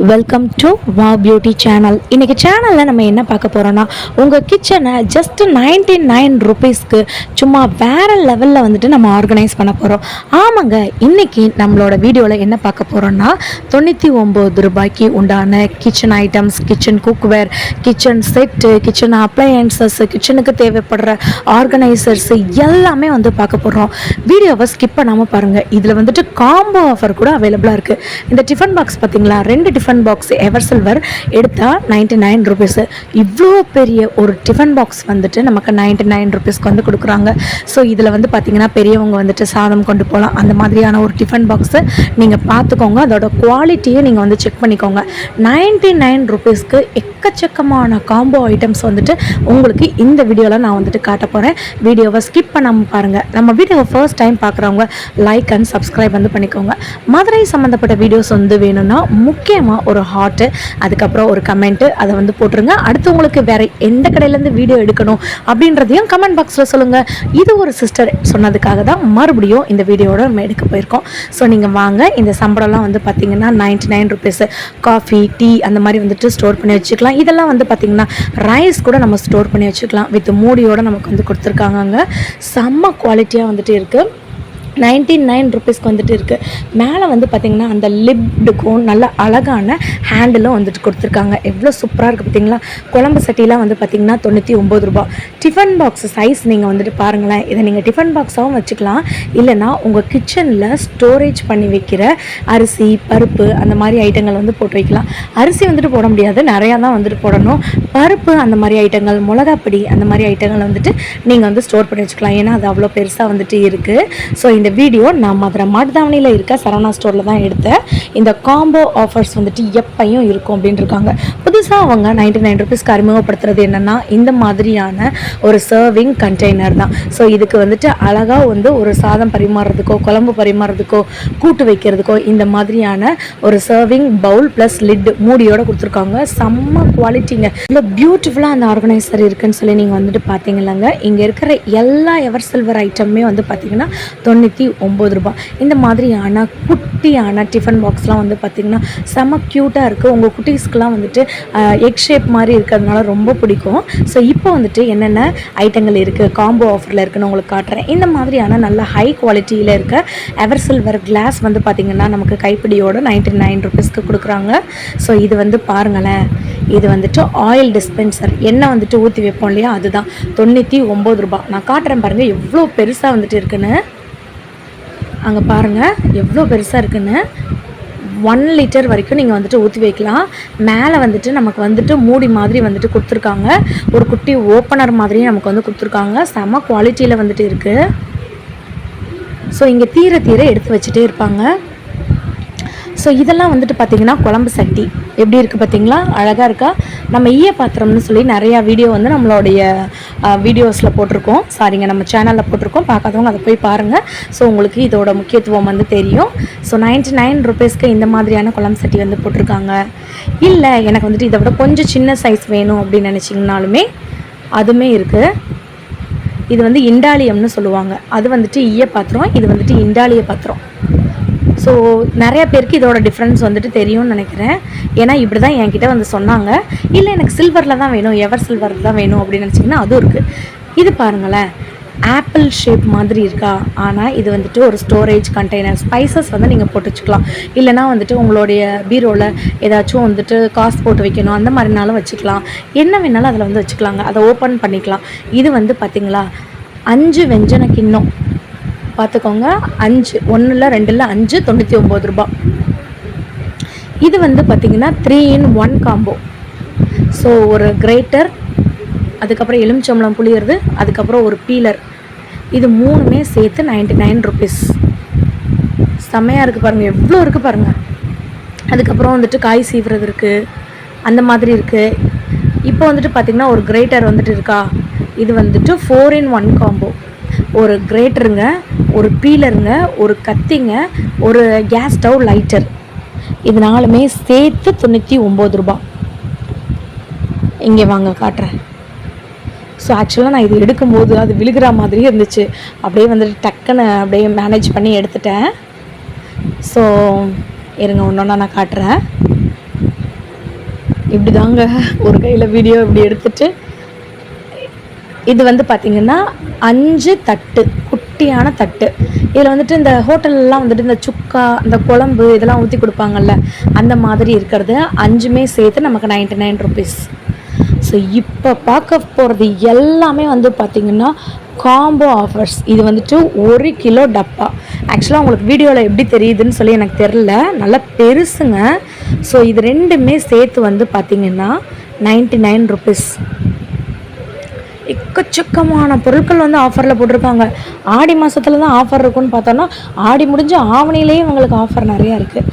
Welcome to wow beauty channel. இன்றைக்கி சேனலில் நம்ம என்ன பார்க்க போகிறோன்னா, உங்கள் கிச்சனை ஜஸ்ட்டு 99 ருபீஸ்க்கு சும்மா வேறு லெவலில் வந்துட்டு நம்ம ஆர்கனைஸ் பண்ண போகிறோம். ஆமாங்க, இன்றைக்கி நம்மளோட வீடியோவில் என்ன பார்க்க போகிறோன்னா, 99 ரூபாய்க்கு உண்டான kitchen items, kitchen cookware, kitchen set, kitchen appliances, கிச்சனுக்கு தேவைப்படுற ஆர்கனைசர்ஸ் எல்லாமே வந்து பார்க்க போகிறோம். வீடியோவை ஸ்கிப் பண்ணாமல் பாருங்கள். இதில் வந்துட்டு காம்போ ஆஃபர் கூட அவைலபிளாக இருக்குது. இந்த டிஃபன் பாக்ஸ் பார்த்தீங்களா, 2 டிஃபன் பாக்ஸ் எவர் சில்வர் எடுத்தால் 99 ருபீஸு. இவ்வளோ பெரிய ஒரு டிஃபன் பாக்ஸ் வந்துட்டு நமக்கு 99 ருபீஸ்க்கு வந்து கொடுக்குறாங்க. ஸோ இதில் வந்து பார்த்திங்கன்னா பெரியவங்க வந்துட்டு சாதம் கொண்டு போகலாம். அந்த மாதிரியான ஒரு டிஃபன் பாக்ஸு நீங்கள் பார்த்துக்கோங்க. அதோட குவாலிட்டியை நீங்கள் வந்து செக் பண்ணிக்கோங்க. 99 ருபீஸ்க்கு எக்கச்சக்கமான காம்போ ஐட்டம்ஸ் வந்துட்டு உங்களுக்கு இந்த வீடியோவில் நான் வந்துட்டு காட்ட போகிறேன். வீடியோவை ஸ்கிப் பண்ணாமல் பாருங்கள். நம்ம வீடியோவை ஃபர்ஸ்ட் டைம் பார்க்குறவங்க லைக் அண்ட் சப்ஸ்கிரைப் வந்து பண்ணிக்கோங்க. மதுரை சம்மந்தப்பட்ட வீடியோஸ் வந்து வேணும்னா முக்கியமாக ஒரு ஹார்ட்டு, அதுக்கப்புறம் ஒரு கமெண்ட்டு அதை வந்து போட்டுருங்க. அடுத்து உங்களுக்கு வேறு எந்த கடையிலேருந்து வீடியோ எடுக்கணும் அப்படின்றதையும் கமெண்ட் பாக்ஸில் சொல்லுங்கள். இது ஒரு சிஸ்டர் சொன்னதுக்காக தான் மறுபடியும் இந்த வீடியோட நம்ம எடுக்க போயிருக்கோம். ஸோ நீங்கள் வாங்க. இந்த சம்பளம்லாம் வந்து பார்த்திங்கன்னா 99 ருபீஸு. காஃபி, டீ அந்த மாதிரி வந்துட்டு ஸ்டோர் பண்ணி வச்சுக்கலாம். இதெல்லாம் வந்து பார்த்திங்கன்னா ரைஸ் கூட நம்ம ஸ்டோர் பண்ணி வச்சுக்கலாம். வித் மூடியோடு நமக்கு வந்து கொடுத்துருக்காங்க. செம்ம குவாலிட்டியாக வந்துட்டு இருக்குது. 99 ருபீஸ்க்கு வந்துட்டு இருக்குது. மேலே வந்து பார்த்திங்கன்னா அந்த லிப்டுக்கும் நல்ல அழகான ஹேண்டிலும் வந்துட்டு கொடுத்துருக்காங்க. எவ்வளோ சூப்பராக இருக்குது பார்த்திங்களா. குழம்பு சட்டிலாம் வந்து பார்த்திங்கன்னா 99 ரூபா. டிஃபன் பாக்ஸ் சைஸ் நீங்கள் வந்துட்டு பாருங்களேன். இதை நீங்கள் டிஃபன் பாக்ஸாகவும் வச்சுக்கலாம், இல்லைனா உங்கள் கிச்சனில் ஸ்டோரேஜ் பண்ணி வைக்கிற அரிசி, பருப்பு அந்த மாதிரி ஐட்டங்கள் வந்து போட்டு வைக்கலாம். அரிசி வந்துட்டு போட முடியாது, நிறையா தான் வந்துட்டு போடணும். பருப்பு அந்த மாதிரி ஐட்டங்கள், மிளகாப்பொடி அந்த மாதிரி ஐட்டங்கள் வந்துட்டு நீங்கள் வந்து ஸ்டோர் பண்ணி வச்சுக்கலாம். ஏன்னா அது அவ்வளோ பெருசாக வந்துட்டு இருக்குது. ஸோ இந்த வீடியோ நான் மதுரை மாட்டுத்தாவணியில் இருக்க சரவணா ஸ்டோரில் தான் எடுத்தேன். இந்த காம்போ ஆஃபர்ஸ் வந்துட்டு எப்பையும் இருக்கும் அப்படின்னு இருக்காங்க. புதுசாக அவங்க 99 ருபீஸ்க்கு அறிமுகப்படுத்துறது என்னென்னா, இந்த மாதிரியான ஒரு சர்விங் கண்டெய்னர் தான். ஸோ இதுக்கு வந்துட்டு அழகாக வந்து ஒரு சாதம் பரிமாறுறதுக்கோ, குழம்பு பரிமாறுறதுக்கோ, கூட்டு வைக்கிறதுக்கோ இந்த மாதிரியான ஒரு சர்விங் பவுல் ப்ளஸ் லிட் மூடியோடு கொடுத்துருக்காங்க. செம்ம குவாலிட்டிங்க. இவ்வளோ பியூட்டிஃபுல்லாக அந்த ஆர்கனைசர் இருக்குன்னு சொல்லி நீங்கள் வந்துட்டு பார்த்தீங்களாங்க. இங்கே இருக்கிற எல்லா எவர் சில்வர் ஐட்டமே வந்து பார்த்திங்கன்னா 99 ரூபா. இந்த மாதிரியான குட்டியான டிஃபன் பாக்ஸ்லாம் வந்து பார்த்திங்கன்னா செம்ம க்யூட்டாக இருக்குது. உங்கள் குட்டீஸ்க்கெலாம் வந்துட்டு எக் ஷேப் மாதிரி இருக்கிறதுனால ரொம்ப பிடிக்கும். ஸோ இப்போ வந்துட்டு என்னென்ன ஐட்டங்கள் இருக்குது, காம்போ ஆஃபரில் இருக்குதுன்னு உங்களுக்கு காட்டுறேன். இந்த மாதிரியான நல்ல ஹை குவாலிட்டியில் இருக்க எவர் சில்வர் கிளாஸ் வந்து பார்த்திங்கன்னா நமக்கு கைப்பிடியோட 99 ருபீஸ்க்கு கொடுக்குறாங்க. ஸோ இது வந்து பாருங்களேன், இது வந்துட்டு ஆயில் டிஸ்பென்சர், எண்ணெய் வந்துட்டு ஊற்றி வைப்போம் இல்லையா, அதுதான் 99 ரூபா. நான் காட்டுறேன் பாருங்கள் எவ்வளோ பெருசாக வந்துட்டு இருக்குன்னு. அங்கே பாருங்கள் எவ்வளோ பெருசாக இருக்குன்னு. 1 லிட்டர் வரைக்கும் நீங்கள் வந்துட்டு ஊற்றி வைக்கலாம். மேலே வந்துட்டு நமக்கு வந்துட்டு மூடி மாதிரி வந்துட்டு கொடுத்துருக்காங்க. ஒரு குட்டி ஓப்பனர் மாதிரியும் நமக்கு வந்து கொடுத்துருக்காங்க. செம்ம குவாலிட்டியில் வந்துட்டு இருக்குது. ஸோ இங்கே தீர எடுத்து வச்சுட்டே இருப்பாங்க. ஸோ இதெல்லாம் வந்துட்டு பார்த்திங்கன்னா குழம்பு சட்டி எப்படி இருக்குது பார்த்திங்களா, அழகாக இருக்கா. நம்ம ஈய பாத்திரம்னு சொல்லி நிறையா வீடியோ வந்து நம்மளுடைய வீடியோஸில் போட்டிருக்கோம். சாரிங்க, நம்ம சேனலில் போட்டிருக்கோம். பார்க்காதவங்க அதை போய் பாருங்கள். ஸோ உங்களுக்கு இதோட முக்கியத்துவம் வந்து தெரியும். ஸோ 99 ருபீஸ்க்கு இந்த மாதிரியான குழம்பு சட்டி வந்து போட்டிருக்காங்க. இல்லை எனக்கு வந்துட்டு இதை விட கொஞ்சம் சின்ன சைஸ் வேணும் அப்படின்னு நினச்சிங்கனாலுமே அதுவுமே இருக்குது. இது வந்து இண்டாலியம்னு சொல்லுவாங்க. அது வந்துட்டு ஈய பாத்திரம், இது வந்துட்டு இண்டாலிய பாத்திரம். ஸோ நிறைய பேருக்கு இதோட டிஃப்ரென்ஸ் வந்துட்டு தெரியும்னு நினைக்கிறேன். ஏன்னா இப்படி தான் என்கிட்ட வந்து சொன்னாங்க. இல்லை எனக்கு சில்வரில் தான் வேணும், எவர் சில்வரில் தான் வேணும் அப்படின்னு நினச்சிங்கன்னா அதுவும் இருக்குது. இது பாருங்களேன், ஆப்பிள் ஷேப் மாதிரி இருக்கா. ஆனால் இது வந்துட்டு ஒரு ஸ்டோரேஜ் கண்டெய்னர். ஸ்பைசஸ் வந்து நீங்கள் போட்டு வச்சுக்கலாம். இல்லைனா வந்துட்டு உங்களுடைய பீரோவில் ஏதாச்சும் வந்துட்டு காசு போட்டு வைக்கணும் அந்த மாதிரினாலும் வச்சுக்கலாம். என்ன வேணாலும் அதில் வந்து வச்சுக்கலாங்க. அதை ஓப்பன் பண்ணிக்கலாம். இது வந்து பார்த்திங்களா 5 வெஞ்சன கிண்ணம் பார்த்துக்கோங்க. 5, 1 இல்லை 2 இல்லை 5, 99 ரூபா. இது வந்து பார்த்திங்கன்னா 3 in 1 காம்போ. ஸோ ஒரு கிரேட்டர், அதுக்கப்புறம் எலுமிச்சம்பழம் புளியறது, அதுக்கப்புறம் ஒரு பீலர், இது 3மே சேர்த்து 99 ருபீஸ். செம்மையாக இருக்குது பாருங்கள், எவ்வளோ இருக்குது பாருங்கள். அதுக்கப்புறம் வந்துட்டு காய் சீவுறது இருக்குது, அந்த மாதிரி இருக்குது. இப்போ வந்துட்டு பார்த்திங்கன்னா ஒரு கிரேட்டர் வந்துட்டு இருக்கா. இது வந்துட்டு 4 in 1 காம்போ. ஒரு கிரேட்டருங்க, ஒரு பீலருங்க, ஒரு கத்திங்க, ஒரு கேஸ் ஸ்டவ் லைட்டர், இது 4மே சேர்த்து 99 ரூபா. இங்கே வாங்க காட்டுறேன். ஸோ ஆக்சுவலாக நான் இது எடுக்கும்போது அது விழுகிற மாதிரியே இருந்துச்சு. அப்படியே வந்துட்டு டக்குன்னு அப்படியே மேனேஜ் பண்ணி எடுத்துட்டேன். ஸோ இருங்க, ஒன்றொன்னா நான் காட்டுறேன். இப்படி தாங்க ஒரு கையில் வீடியோ இப்படி எடுத்துட்டு, இது வந்து பார்த்திங்கன்னா 5 தட்டு, குட்டியான தட்டு. இதில் வந்துட்டு இந்த ஹோட்டல்லாம் வந்துட்டு இந்த சுக்கா, இந்த குழம்பு இதெல்லாம் ஊற்றி கொடுப்பாங்கல்ல, அந்த மாதிரி இருக்கிறது 5மே சேர்த்து நமக்கு 99 ருபீஸ். ஸோ இப்போ பார்க்க போகிறது எல்லாமே வந்து பார்த்திங்கன்னா காம்போ ஆஃபர்ஸ். இது வந்துட்டு 1 கிலோ டப்பா. ஆக்சுவலாக உங்களுக்கு வீடியோவில் எப்படி தெரியுதுன்னு சொல்லி எனக்கு தெரில, நல்லா பெருசுங்க. ஸோ இது ரெண்டுமே சேர்த்து வந்து பார்த்திங்கன்னா 99 ருபீஸ். எக்கச்சக்கமான பொருட்கள் வந்து ஆஃபரில் போட்டிருக்காங்க. ஆடி மாதத்துல தான் ஆஃபர் இருக்குன்னு பார்த்தோன்னா, ஆடி முடிஞ்ச ஆவணிலேயே உங்களுக்கு ஆஃபர் நிறையா இருக்குது.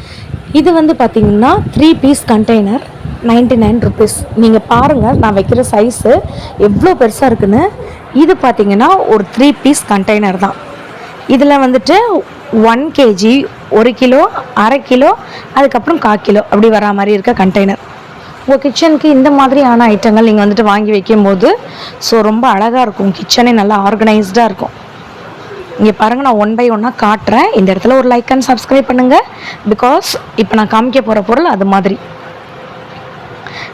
இது வந்து பார்த்திங்கன்னா 3 பீஸ் கண்டெய்னர் 99 ருபீஸ். நீங்கள் பாருங்கள் நான் வைக்கிற சைஸு எவ்வளோ பெருசாக இருக்குன்னு. இது பார்த்திங்கன்னா ஒரு 3 பீஸ் கண்டெய்னர் தான். இதில் வந்துட்டு 1 கேஜி, 1 கிலோ, அரை கிலோ, அதுக்கப்புறம் 1/4 கிலோ அப்படி வரா மாதிரி இருக்க கண்டெய்னர். உங்கள் கிச்சனுக்கு இந்த மாதிரியான ஐட்டங்கள் நீங்கள் வந்துட்டு வாங்கி வைக்கும்போது ஸோ ரொம்ப அழகாக இருக்கும். கிச்சனே நல்லா ஆர்கனைஸ்டாக இருக்கும். இங்கே பாருங்கள், நான் 1 பை 1 காட்டுறேன். இந்த இடத்துல ஒரு லைக் அண்ட் சப்ஸ்கிரைப் பண்ணுங்கள். பிகாஸ் இப்போ நான் காமிக்க போகிற பொருள் அது மாதிரி.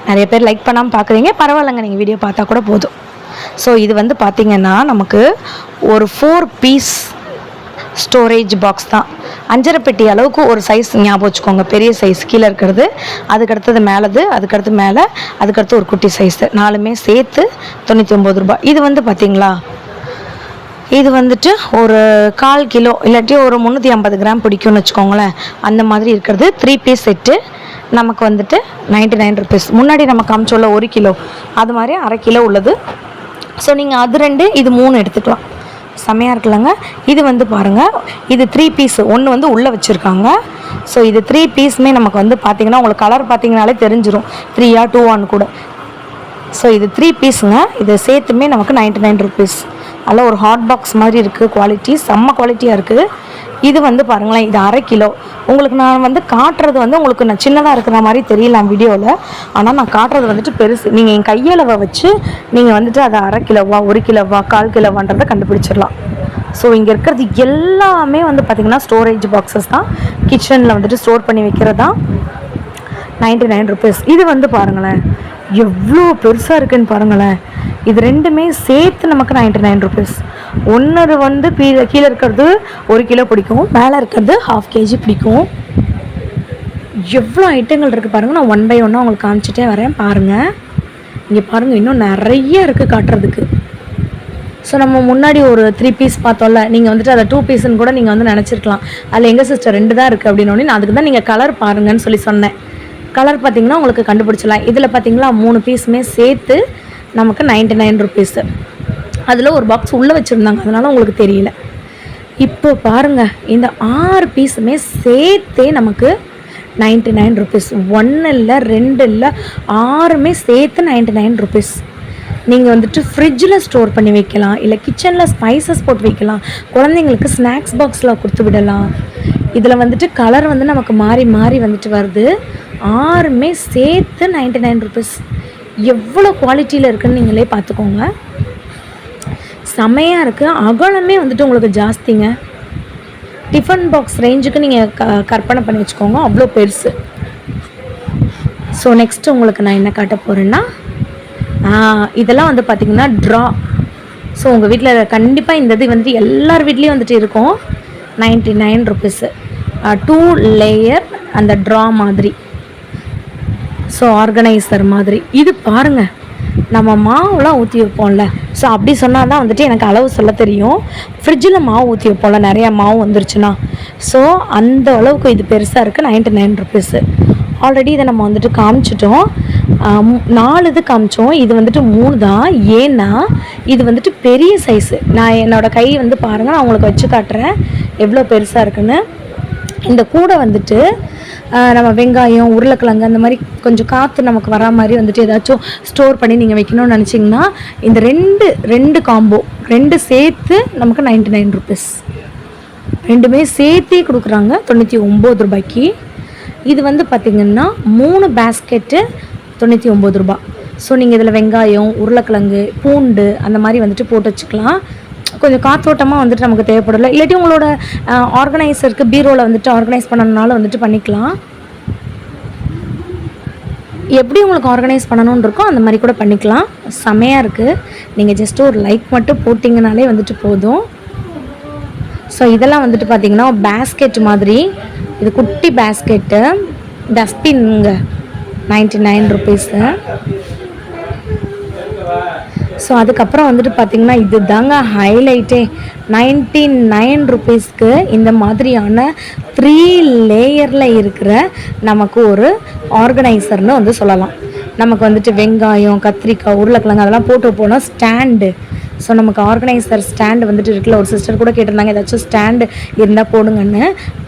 நிறைய பேர் லைக் பண்ணாமல் பார்க்குறீங்க, பரவாயில்லைங்க, நீங்கள் வீடியோ பார்த்தா கூட போதும். ஸோ இது வந்து பார்த்திங்கன்னா நமக்கு ஒரு 4 பீஸ் ஸ்டோரேஜ் பாக்ஸ் தான். 5.5 பெட்டி அளவுக்கு ஒரு சைஸ் ஞாபகம் வச்சுக்கோங்க. பெரிய சைஸ் கீழே இருக்கிறது, அதுக்கடுத்தது மேலது, அதுக்கடுத்து மேலே, அதுக்கடுத்து ஒரு குட்டி சைஸு, 4மே சேர்த்து 99 ரூபாய். இது வந்து பார்த்திங்களா, இது வந்துட்டு ஒரு 1/4 கிலோ இல்லாட்டி ஒரு 350 கிராம் பிடிக்கும்னு வச்சுக்கோங்களேன். அந்த மாதிரி இருக்கிறது 3 பீஸ் செட்டு நமக்கு வந்துட்டு 99 ருபீஸ். முன்னாடி நம்ம காமிச்சோல்ல 1 கிலோ, அது மாதிரி அரை கிலோ உள்ளது. ஸோ நீங்கள் அது 2, இது 3 எடுத்துக்கலாம். செம்மையாக இருக்குல்லங்க. இது வந்து பாருங்கள், இது 3 பீஸ், ஒன்று வந்து உள்ளே வச்சுருக்காங்க. ஸோ இது 3 பீஸுமே நமக்கு வந்து பார்த்திங்கன்னா உங்களுக்கு கலர் பார்த்திங்கனாலே தெரிஞ்சிடும் 3ஆ 2ஆன்னு கூட. ஸோ இது 3 பீஸுங்க. இது சேர்த்துமே நமக்கு 99 ருபீஸ். அதில் ஒரு ஹாட் பாக்ஸ் மாதிரி இருக்குது. குவாலிட்டி செம்ம குவாலிட்டியாக இருக்குது. இது வந்து பாருங்களேன், இது அரை கிலோ. உங்களுக்கு நான் வந்து காட்டுறது வந்து உங்களுக்கு நான் சின்னதாக இருக்கிற மாதிரி தெரியலாம் வீடியோவில், ஆனால் நான் காட்டுறது வந்துட்டு பெருசு. நீங்கள் என் கையளவை வச்சு நீங்கள் வந்துட்டு அதை அரை கிலோவா, 1 கிலோவா, 1/4 கிலோவான்றதை கண்டுபிடிச்சிடலாம். ஸோ இங்கே இருக்கிறது எல்லாமே வந்து பார்த்திங்கன்னா ஸ்டோரேஜ் பாக்ஸஸ் தான். கிச்சனில் வந்துட்டு ஸ்டோர் பண்ணி வைக்கிறது தான் 99 ருபீஸ். இது வந்து பாருங்களேன் எவ்வளோ பெருசாக இருக்குன்னு பாருங்களேன். இது ரெண்டுமே சேர்த்து நமக்கு 99 ருபீஸ். ஒன்று வந்து கீழே இருக்கிறது 1 கிலோ பிடிக்கும், மேலே இருக்கிறது 1/2 கேஜி பிடிக்கும். எவ்வளோ ஐட்டங்கள் இருக்குது பாருங்கள். நான் 1 பை 1 உங்களுக்கு காமிச்சிட்டே வரேன் பாருங்கள். இங்கே பாருங்கள், இன்னும் நிறைய இருக்குது காட்டுறதுக்கு. ஸோ நம்ம முன்னாடி ஒரு 3 பீஸ் பார்த்தோம்ல, நீங்கள் வந்துட்டு அதை 2 பீஸ்ன்னு கூட நீங்கள் வந்து நினச்சிருக்கலாம். அதில் எங்கள் சிஸ்டர் 2 தான் இருக்குது அப்படின்னோடனே நான் அதுக்கு தான் நீங்கள் கலர் பாருங்கன்னு சொல்லி சொன்னேன். கலர் பார்த்திங்கன்னா உங்களுக்கு கண்டுபிடிச்சிடலாம். இதில் பார்த்திங்களா 3 பீஸுமே சேர்த்து நமக்கு 99 ருபீஸு. அதில் ஒரு பாக்ஸ் உள்ளே வச்சுருந்தாங்க, அதனால் உங்களுக்கு தெரியல. இப்போ பாருங்கள், இந்த 6 பீஸுமே சேர்த்தே நமக்கு 99 ருபீஸ். 1 இல்லை 2 இல்லை 6மே சேர்த்து 99 ருபீஸ். நீங்கள் வந்துட்டு ஃப்ரிட்ஜில் ஸ்டோர் பண்ணி வைக்கலாம், இல்லை கிச்சனில் ஸ்பைசஸ் போட்டு வைக்கலாம், குழந்தைங்களுக்கு ஸ்நாக்ஸ் பாக்ஸில் கொடுத்து விடலாம். இதில் வந்துட்டு கலர் வந்து நமக்கு மாறி மாறி வந்துட்டு வருது. 6மே சேர்த்து 99 ருபீஸ். எவ்வளோ குவாலிட்டியில் இருக்குதுன்னு நீங்களே பார்த்துக்கோங்க. செமையாக இருக்குது. அகலமே வந்துட்டு உங்களுக்கு ஜாஸ்திங்க. டிஃபன் பாக்ஸ் ரேஞ்சுக்கு நீங்கள் கற்பனை பண்ணி வச்சுக்கோங்க, அவ்வளோ பெருசு. ஸோ நெக்ஸ்ட்டு உங்களுக்கு நான் என்ன காட்ட போகிறேன்னா, இதெல்லாம் வந்து பார்த்திங்கன்னா ட்ரா. ஸோ உங்கள் வீட்டில் கண்டிப்பாக இந்த இது வந்துட்டு எல்லார் வீட்லேயும் வந்துட்டு இருக்கும். 99 ருபீஸு. 2 லேயர் அந்த ட்ரா மாதிரி, ஸோ ஆர்கனைசர் மாதிரி. இது பாருங்கள், நம்ம மாவுலாம் ஊற்றி வைப்போம்ல, ஸோ அப்படி சொன்னால் தான் வந்துட்டு எனக்கு அளவு சொல்ல தெரியும். ஃப்ரிட்ஜில் மாவு ஊற்றி வைப்போம்ல, நிறையா மாவு வந்துருச்சுன்னா, ஸோ அந்த அளவுக்கு இது பெருசாக இருக்குது. 99 ருபீஸு. ஆல்ரெடி இதை நம்ம வந்துட்டு காமிச்சிட்டோம். 4 இது காமிச்சோம், இது வந்துட்டு 3 தான். ஏன்னா இது வந்துட்டு பெரிய சைஸு. நான் என்னோடய கை வந்து பாருங்கள், நான் உங்களுக்கு வச்சு காட்டுறேன் எவ்வளோ பெருசாக இருக்குன்னு. இந்த கூடை வந்துட்டு நம்ம வெங்காயம், உருளைக்கிழங்கு அந்த மாதிரி கொஞ்சம் காற்று நமக்கு வரா மாதிரி வந்துட்டு ஏதாச்சும் ஸ்டோர் பண்ணி நீங்கள் வைக்கணும்னு நினச்சிங்கன்னா, இந்த ரெண்டு காம்போ 2 சேர்த்து நமக்கு 99 ருபீஸ். 2மே சேர்த்தே கொடுக்குறாங்க 99 ரூபாய்க்கு. இது வந்து பார்த்திங்கன்னா 3 பேஸ்கெட்டு 99 ரூபா. ஸோ நீங்கள் இதில் வெங்காயம், உருளைக்கிழங்கு, பூண்டு அந்த மாதிரி வந்துட்டு போட்டு வச்சுக்கலாம். கொஞ்சம் காற்றோட்டமாக வந்துட்டு நமக்கு தேவைப்படல. இல்லாட்டி உங்களோட ஆர்கனைசருக்கு பீரோவில் வந்துட்டு ஆர்கனைஸ் பண்ணனால வந்துட்டு பண்ணிக்கலாம். எப்படி உங்களுக்கு ஆர்கனைஸ் பண்ணணும்னு இருக்கோ அந்த மாதிரி கூட பண்ணிக்கலாம். செமையாக இருக்குது. நீங்கள் ஜஸ்ட்டு ஒரு லைக் மட்டும் போட்டிங்கனாலே வந்துட்டு போதும். ஸோ இதெல்லாம் வந்துட்டு பார்த்திங்கன்னா பேஸ்கெட் மாதிரி, இது குட்டி பேஸ்கெட்டு, டஸ்ட்பின்ங்க, 99 ருபீஸு. ஸோ அதுக்கப்புறம் வந்துட்டு பார்த்திங்கன்னா இது தாங்க ஹைலைட்டே, 99 ருபீஸ்க்கு இந்த மாதிரியான 3 லேயரில் இருக்கிற நமக்கு ஒரு ஆர்கனைசர்னு வந்து சொல்லலாம். நமக்கு வந்துட்டு வெங்காயம், கத்திரிக்காய், உருளைக்கிழங்கு அதெல்லாம் போட்டு போனால் ஸ்டாண்டு. ஸோ நமக்கு ஆர்கனைசர் ஸ்டாண்டு வந்துட்டு இருக்குல்ல, ஒரு சிஸ்டர் கூட கேட்டிருந்தாங்க ஏதாச்சும் ஸ்டாண்டு இருந்தால் போடுங்கன்னு.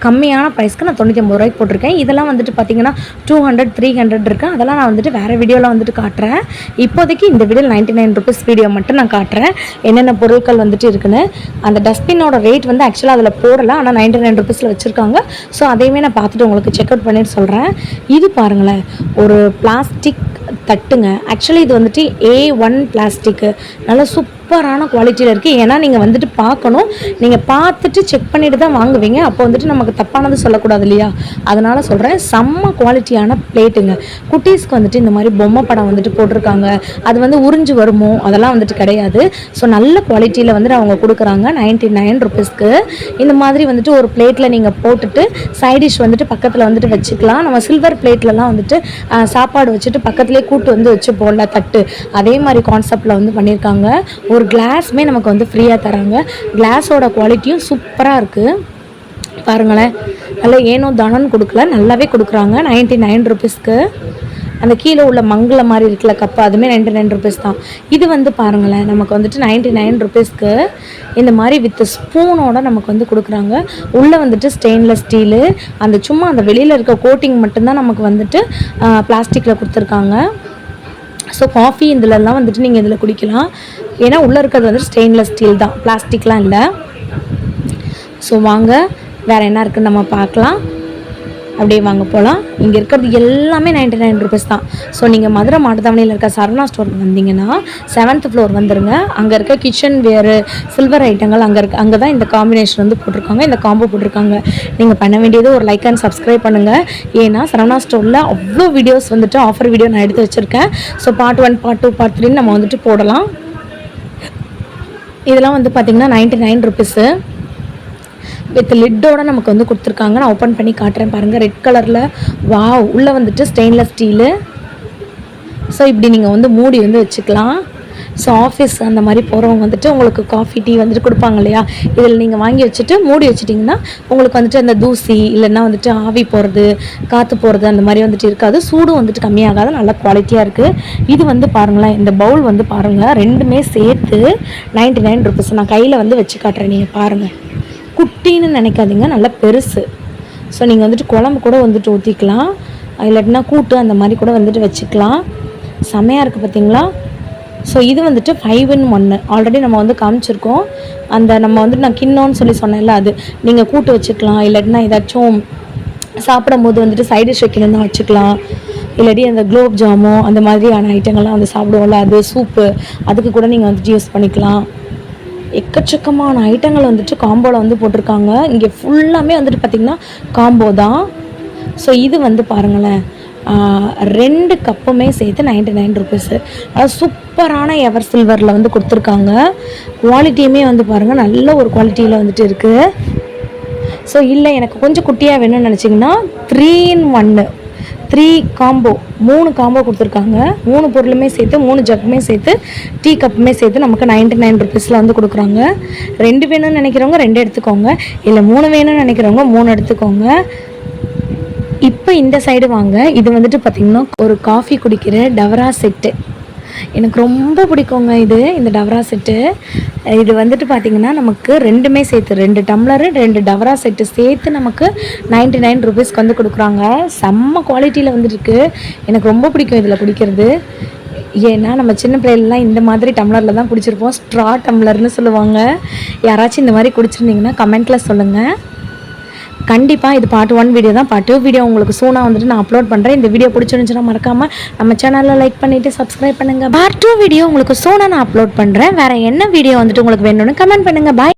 கம்மியான ப்ரைஸ்க்கு நான் 99 ரூபாய்க்கு போட்டிருக்கேன். இதெல்லாம் வந்துட்டு பார்த்திங்கன்னா 200, 300 இருக்குது. அதெல்லாம் நான் வந்துட்டு வேறு வீடியோவில் வந்துட்டு காட்டுறேன். இப்போதைக்கு இந்த வீடியோ 99 ருபீஸ் வீடியோ மட்டும் நான் காட்டுறேன் என்னென்ன பொருட்கள் வந்துட்டு இருக்குன்னு. அந்த டஸ்ட்பினோட ரேட் வந்து ஆக்சுவலாக அதில் போடலை, ஆனால் 99 ருபீஸில் வச்சுருக்காங்க. ஸோ அதையுமே நான் பார்த்துட்டு உங்களுக்கு செக் அவுட் பண்ணிட்டு சொல்கிறேன். இது பாருங்களேன், ஒரு பிளாஸ்டிக் தட்டுங்க. ஆக்சுவலி இது வந்துட்டு A1 பிளாஸ்டிக்கு, நல்லா சூப்பரான குவாலிட்டியில் இருக்குது. ஏன்னா நீங்கள் வந்துட்டு பார்க்கணும், நீங்கள் பார்த்துட்டு செக் பண்ணிட்டு தான் வாங்குவீங்க. அப்போ வந்துட்டு நமக்கு தப்பானது சொல்லக்கூடாது இல்லையா, அதனால் சொல்கிறேன். செம்ம குவாலிட்டியான பிளேட்டுங்க. குட்டீஸ்க்கு வந்துட்டு இந்த மாதிரி பொம்மை படம் வந்துட்டு போட்டிருக்காங்க. அது வந்து உறிஞ்சு வருமோ அதெல்லாம் வந்துட்டு கிடையாது. ஸோ நல்ல குவாலிட்டியில் வந்துட்டு அவங்க கொடுக்குறாங்க 99 ருபீஸ்க்கு. இந்த மாதிரி வந்துட்டு ஒரு பிளேட்டில் நீங்கள் போட்டுட்டு சைடிஷ் வந்துட்டு பக்கத்தில் வந்துட்டு வச்சுக்கலாம். நம்ம சில்வர் பிளேட்லலாம் வந்துட்டு சாப்பாடு வச்சுட்டு பக்கத்துலேயே கூட்டு வந்து வச்சு போடல தட்டு, அதே மாதிரி கான்செப்டில் வந்து பண்ணியிருக்காங்க. ஒரு கிளாஸுமே நமக்கு வந்து ஃப்ரீயாக தராங்க. கிளாஸோட குவாலிட்டியும் சூப்பராக இருக்குது பாருங்களேன். நல்லா ஏனோ தானோன்னு கொடுக்கல, நல்லாவே கொடுக்குறாங்க 99 ருபீஸ்க்கு. அந்த கீழே உள்ள மங்கள மாதிரி இருக்குல்ல கப்பு, அதுவுமே 99 ருபீஸ் தான். இது வந்து பாருங்களேன், நமக்கு வந்துட்டு 99 ருபீஸ்க்கு இந்த மாதிரி வித் ஸ்பூனோட நமக்கு வந்து கொடுக்குறாங்க. உள்ளே வந்துட்டு ஸ்டெயின்லெஸ் ஸ்டீலு, அந்த சும்மா அந்த வெளியில் இருக்க கோட்டிங் மட்டும்தான் நமக்கு வந்துட்டு பிளாஸ்டிக்கில் கொடுத்துருக்காங்க. ஸோ காஃபி இதிலெல்லாம் வந்துட்டு நீங்கள் இதில் குடிக்கலாம். ஏன்னா உள்ளே இருக்கிறது வந்துட்டு ஸ்டெயின்லெஸ் ஸ்டீல் தான், பிளாஸ்டிக்லாம் இல்லை. ஸோ வாங்க வேறு என்ன இருக்குதுன்னு நம்ம பார்க்கலாம். அப்படியே வாங்க போகலாம். இங்கே இருக்கிறது எல்லாமே 99 ருபீஸ் தான். ஸோ நீங்கள் மதுரை மாட்டுத்தாவணியில் இருக்க சரவணா ஸ்டோருக்கு வந்தீங்கன்னா 7th ஃப்ளோர் வந்துடுங்க. அங்கே இருக்க கிச்சன் வேறு சில்வர் ஐட்டங்கள் அங்கே இருக்குது. அங்கே தான் இந்த காம்பினேஷன் வந்து போட்டிருக்காங்க, இந்த காம்போ போட்டிருக்காங்க. நீங்கள் பண்ண வேண்டியது ஒரு லைக் அண்ட் சப்ஸ்கிரைப் பண்ணுங்கள். ஏன்னா சரவணா ஸ்டோரில் அவ்வளோ வீடியோஸ் வந்துட்டு ஆஃபர் வீடியோ நான் எடுத்து வச்சுருக்கேன். ஸோ பார்ட் 1, பார்ட் 2, பார்ட் 3 நம்ம வந்துட்டு போடலாம். இதெல்லாம் வந்து பார்த்திங்கன்னா 99 ருபீஸு வித் லிட்டோட நமக்கு வந்து கொடுத்துருக்காங்க. நான் ஓப்பன் பண்ணி காட்டுறேன் பாருங்கள். ரெட் கலரில் வாவ், உள்ளே வந்துட்டு ஸ்டெயின்லெஸ் ஸ்டீலு. ஸோ இப்படி நீங்கள் வந்து மூடி வந்து வச்சுக்கலாம். ஸோ ஆஃபீஸ் அந்த மாதிரி போகிறவங்க வந்துட்டு உங்களுக்கு காஃபி டீ வந்துட்டு கொடுப்பாங்க இல்லையா, இதில் நீங்கள் வாங்கி வச்சுட்டு மூடி வச்சிட்டிங்கன்னா உங்களுக்கு வந்துட்டு அந்த தூசி இல்லைன்னா வந்துட்டு ஆவி போகிறது, காற்று போகிறது அந்த மாதிரி வந்துட்டு இருக்காது. சூடும் வந்துட்டு கம்மியாகாது, நல்ல குவாலிட்டியாக இருக்குது. இது வந்து பாருங்களேன், இந்த பவுல் வந்து பாருங்கள், ரெண்டுமே சேர்த்து 99 ருபீஸ். நான் கையில் வந்து வச்சு காட்டுறேன், நீங்கள் பாருங்கள். குட்டின்னு நினைக்காதீங்க, நல்லா பெருசு. ஸோ நீங்கள் வந்துட்டு குழம்பு கூட வந்துட்டு ஊற்றிக்கலாம், இல்லாட்டினா கூட்டு அந்த மாதிரி கூட வந்துட்டு வச்சுக்கலாம். செமையாக இருக்குது பார்த்தீங்களா. ஸோ இது வந்துட்டு 5 in 1 ஆல்ரெடி நம்ம வந்து காமிச்சிருக்கோம். அந்த நம்ம வந்துட்டு நான் கிண்ணோன்னு சொல்லி சொன்னேன்ல, அது நீங்கள் கூட்டு வச்சுக்கலாம், இல்லாட்டினா ஏதாச்சும் சாப்பிடும்போது வந்துட்டு சைடு டிஷ் வைக்கணும்னா வச்சுக்கலாம். இல்லாட்டி அந்த குலோப் ஜாமோ அந்த மாதிரியான ஐட்டங்கள்லாம் வந்து சாப்பிடுவோம்ல, அது சூப்பு, அதுக்கு கூட நீங்கள் வந்துட்டு யூஸ் பண்ணிக்கலாம். எக்கச்சக்கமான ஐட்டங்கள் வந்துட்டு காம்போவில் வந்து போட்டிருக்காங்க. இங்கே ஃபுல்லாமே வந்துட்டு பார்த்திங்கன்னா காம்போ தான். ஸோ இது வந்து பாருங்களேன், 2 கப்புமே சேர்த்து 99 ருபீஸு. அது சூப்பரான எவர் சில்வரில் வந்து கொடுத்துருக்காங்க. குவாலிட்டியுமே வந்து பாருங்கள், நல்ல ஒரு குவாலிட்டியில் வந்துட்டு இருக்குது. ஸோ இல்லை எனக்கு கொஞ்சம் குட்டியாக வேணும்னு நினச்சிங்கன்னா 3 in 1 3 காம்போ, 3 காம்போ கொடுத்துருக்காங்க. 3 பொருளுமே சேர்த்து, 3 ஜக்குமே சேர்த்து, டீ கப்புமே சேர்த்து நமக்கு 99 ருபீஸில் வந்து கொடுக்குறாங்க. 2 வேணும்னு நினைக்கிறவங்க 2 எடுத்துக்கோங்க, இல்லை 3 வேணும்னு நினைக்கிறவங்க 3 எடுத்துக்கோங்க. இப்போ இந்த சைடு வாங்க. இது வந்துட்டு பார்த்திங்கன்னா ஒரு காஃபி குடிக்கிற டவரா செட்டு. எனக்கு ரொம்ப பிடிக்குங்க இந்த டவரா செட்டு. இது வந்துட்டு பார்த்திங்கன்னா நமக்கு ரெண்டுமே சேர்த்து 2 டம்ளரு 2 டவரா செட்டு சேர்த்து நமக்கு 99 ருபீஸ்க்கு வந்து கொடுக்குறாங்க. செம்ம குவாலிட்டியில் வந்துருக்கு. எனக்கு ரொம்ப பிடிக்கும் இதில் குடிக்கிறது. ஏன்னா நம்ம சின்ன பிள்ளைலாம் இந்த மாதிரி டம்ளரில் தான் குடிச்சிருப்போம், ஸ்ட்ரா டம்ளர்னு சொல்லுவாங்க. யாராச்சும் இந்த மாதிரி குடிச்சிருந்தீங்கன்னா கமெண்ட்டில் சொல்லுங்கள். கண்டிப்பாக இது பார்ட் 1 வீடியோ தான். பார்ட் 2 வீடியோ உங்களுக்கு சூனாக வந்துட்டு நான் அப்லோட் பண்ணுறேன். இந்த வீடியோ பிடிச்சிருந்துச்சுன்னா மறக்காமல் நம்ம சேனலில் லைக் பண்ணிவிட்டு சப்ஸ்கிரைப் பண்ணுங்கள். பார்ட் 2 வீடியோ உங்களுக்கு சூனாக நான் அப்லோட் பண்ணுறேன். வேறு என்ன வீடியோ வந்துட்டு உங்களுக்கு வேணும்னு கமெண்ட் பண்ணுங்கள். பாய்.